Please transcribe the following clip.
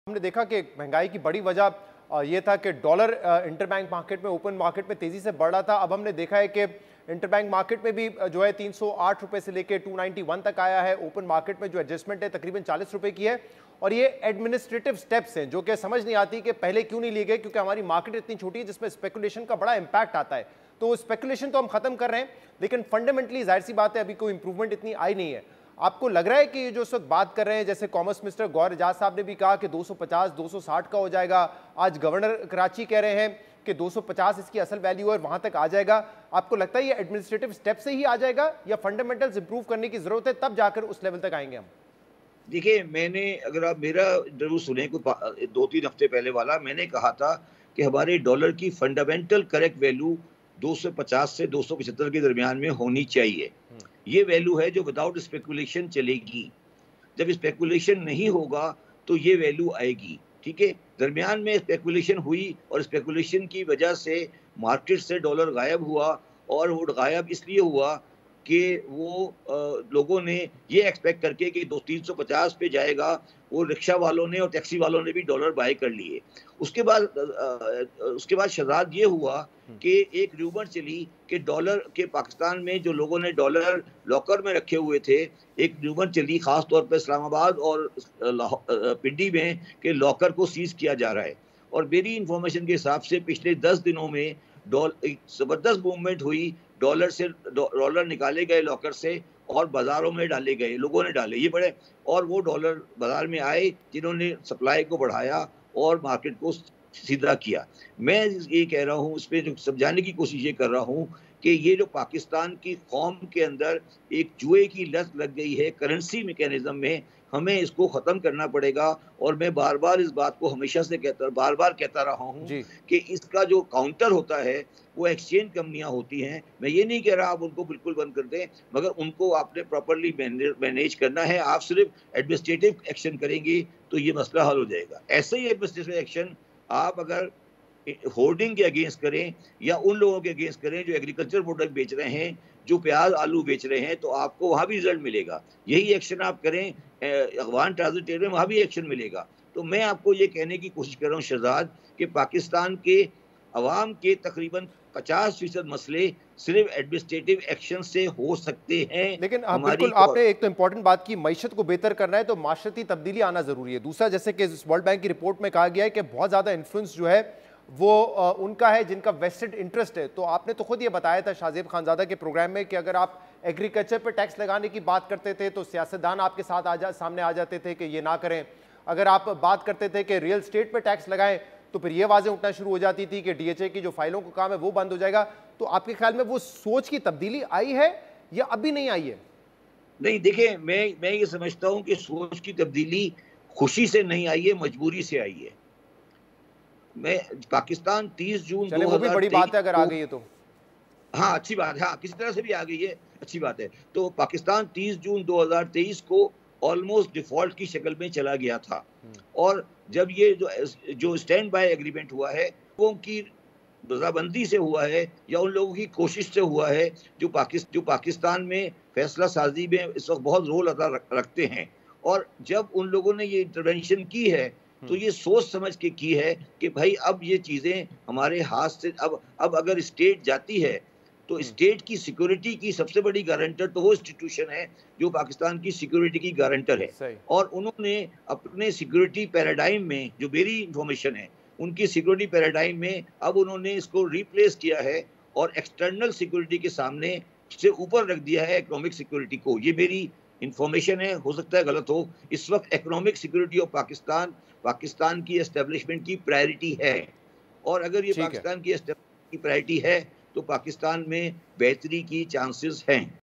हमने देखा कि महंगाई की बड़ी वजह ये था कि डॉलर इंटरबैंक मार्केट में, ओपन मार्केट में तेजी से बढ़ रहा था। अब हमने देखा है कि इंटरबैंक मार्केट में भी जो है 308 रुपए से लेकर 291 तक आया है। ओपन मार्केट में जो एडजस्टमेंट है तकरीबन 40 रुपए की है। और ये एडमिनिस्ट्रेटिव स्टेप्स हैं जो कि समझ नहीं आती कि पहले क्यों नहीं लिए गए, क्योंकि हमारी मार्केट इतनी छोटी है जिसमें स्पेकुलेशन का बड़ा इंपैक्ट आता है। तो स्पेकुलेशन तो हम खत्म कर रहे हैं, लेकिन फंडामेंटली जाहिर सी बात है अभी कोई इंप्रूवमेंट इतनी आई नहीं है। आपको लग रहा है कि ये जो इस वक्त बात कर रहे हैं, जैसे कॉमर्स मिनिस्टर गौहर एजाज साहब ने भी कहा कि 250 260 का हो जाएगा, आज गवर्नर कराची कह रहे हैं कि 250 इसकी असल वैल्यू है, वहां तक आ जाएगा। आपको लगता है ये एडमिनिस्ट्रेटिव स्टेप से ही आ जाएगा या फंडामेंटल्स इंप्रूव करने की जरूरत है, तब जाकर उस लेवल तक आएंगे हम? देखिए, मैंने अगर आप मेरा इंटरव्यू सुने को 2-3 हफ्ते पहले वाला, मैंने कहा था कि हमारे डॉलर की फंडामेंटल करेक्ट वैल्यू 250 से 275 के दरमियान में होनी चाहिए। ये वैल्यू है जो विदाउट स्पेकुलेशन चलेगी। जब स्पेकुलेशन नहीं होगा तो ये वैल्यू आएगी, ठीक है। दरमियान में स्पेकुलेशन हुई और स्पेकुलेशन की वजह से मार्केट से डॉलर गायब हुआ, और वो गायब इसलिए हुआ कि वो लोगों ने ये एक्सपेक्ट करके कि 350 पे जाएगा, वो रिक्शा वालों ने और टैक्सी वालों ने भी डॉलर बाय कर लिए। उसके बाद शज़ाद ये हुआ कि एक र्यूमर चली कि डॉलर के पाकिस्तान में जो लोगों ने डॉलर लॉकर में रखे हुए थे, एक र्यूमर चली खास तौर पर इस्लामाबाद और पिंडी में कि लॉकर को सीज किया जा रहा है। और मेरी इंफॉर्मेशन के हिसाब से पिछले 10 दिनों में एक जबरदस्त मूवमेंट हुई। डॉलर निकाले गए लॉकर से और बाजारों में डाले गए, लोगों ने डाले ये बड़े, और वो डॉलर बाजार में आए जिन्होंने सप्लाई को बढ़ाया और मार्केट को सीधा किया। मैं ये कह रहा हूँ, इस पे जो समझाने की कोशिश ये कर रहा हूँ कि ये जो पाकिस्तान की कौम के अंदर एक जुए की लत लग गई है करेंसी मैकेनिज्म में, हमें इसको ख़त्म करना पड़ेगा। और मैं बार बार इस बात को हमेशा से बार बार कहता रहा हूँ कि इसका जो काउंटर होता है वो एक्सचेंज कंपनियां होती हैं। मैं ये नहीं कह रहा आप उनको बिल्कुल बंद कर दें, मगर उनको आपने प्रॉपरली मैनेज करना है। आप सिर्फ एडमिनिस्ट्रेटिव एक्शन करेंगे तो ये मसला हल हो जाएगा। ऐसे ही एडमिनिस्ट्रेटिव एक्शन आप अगर होर्डिंग के अगेंस्ट करें या उन लोगों के अगेंस्ट करें जो एग्रीकल्चर प्रोडक्ट बेच रहे हैं, जो प्याज आलू बेच रहे हैं, तो आपको वहां भी रिजल्ट मिलेगा। यही एक्शन आप करें अफगान ट्रांजिट ट्रेड में, वहां भी एक्शन मिलेगा। तो मैं आपको ये कहने की कोशिश कर रहा हूँ शहजाद कि पाकिस्तान के अवाम के तकरीबन 50% मसले सिर्फ एडमिनिस्ट्रेटिव एक्शन से हो सकते हैं। लेकिन बिल्कुल आपने एक तो इंपॉर्टेंट बात की, मईशत को बेहतर करना है तो माशरती तब्दीली आना जरूरी है। दूसरा, जैसे कि वर्ल्ड बैंक की रिपोर्ट में कहा गया है कि बहुत ज्यादा इन्फ्लुएंस जो है वो उनका है जिनका वेस्टेड इंटरेस्ट है। तो आपने तो खुद ये बताया था शाहजेब खानजादा के प्रोग्राम में कि अगर आप एग्रीकल्चर पर टैक्स लगाने की बात करते थे तो सियासतदान आपके साथ सामने आ जाते थे कि ये ना करें। अगर आप बात करते थे कि रियल स्टेट पर टैक्स लगाएं तो फिर ये आवाजें उठना शुरू हो जाती थी कि डीएचए की जो फाइलों का काम है वो बंद हो जाएगा। तो आपके ख्याल में वो सोच की तब्दीली आई है या अभी नहीं आई है? नहीं, देखिए, मैं ये समझता हूं कि सोच की तब्दीली खुशी से नहीं आई है, मजबूरी से आई है। मैं पाकिस्तान 30 जून 2023 वो भी बड़ी बात है अगर आ गई है तो। हाँ, अच्छी बात है। हाँ, किसी तरह से भी आ गई है, अच्छी बात है। तो पाकिस्तान 30 जून 2023 को ऑलमोस्ट डिफॉल्ट की शक्ल में चला गया था। और जब ये जो स्टैंड बाय एग्रीमेंट हुआ है वो उनकी रजाबंदी से हुआ है या उन लोगों की कोशिश से हुआ है जो पाकिस्तान में फैसला साजी में इस वक्त बहुत रोल अदा रखते हैं। और जब उन लोगों ने ये इंटरवेंशन की है तो ये सोच समझ के की है कि भाई अब ये चीज़ें हमारे हाथ से, अब अगर स्टेट जाती है तो स्टेट की सिक्योरिटी की सबसे बड़ी गारंटर तो वो इंस्टीट्यूशन है जो पाकिस्तान की सिक्योरिटी की गारंटर है। और उन्होंने अपने सिक्योरिटी पैराडाइम में, जो मेरी इंफॉर्मेशन है, उनकी सिक्योरिटी पैराडाइम में अब उन्होंने इसको रिप्लेस किया है और एक्सटर्नल सिक्योरिटी के सामने से ऊपर रख दिया है इकोनॉमिक सिक्योरिटी को। ये मेरी इंफॉर्मेशन है, हो सकता है गलत हो। इस वक्त इकोनॉमिक सिक्योरिटी ऑफ पाकिस्तान की एस्टेब्लिशमेंट की प्रायोरिटी है। और अगर ये पाकिस्तान की प्रायोरिटी है तो पाकिस्तान में बेहतरी की चांसेस हैं।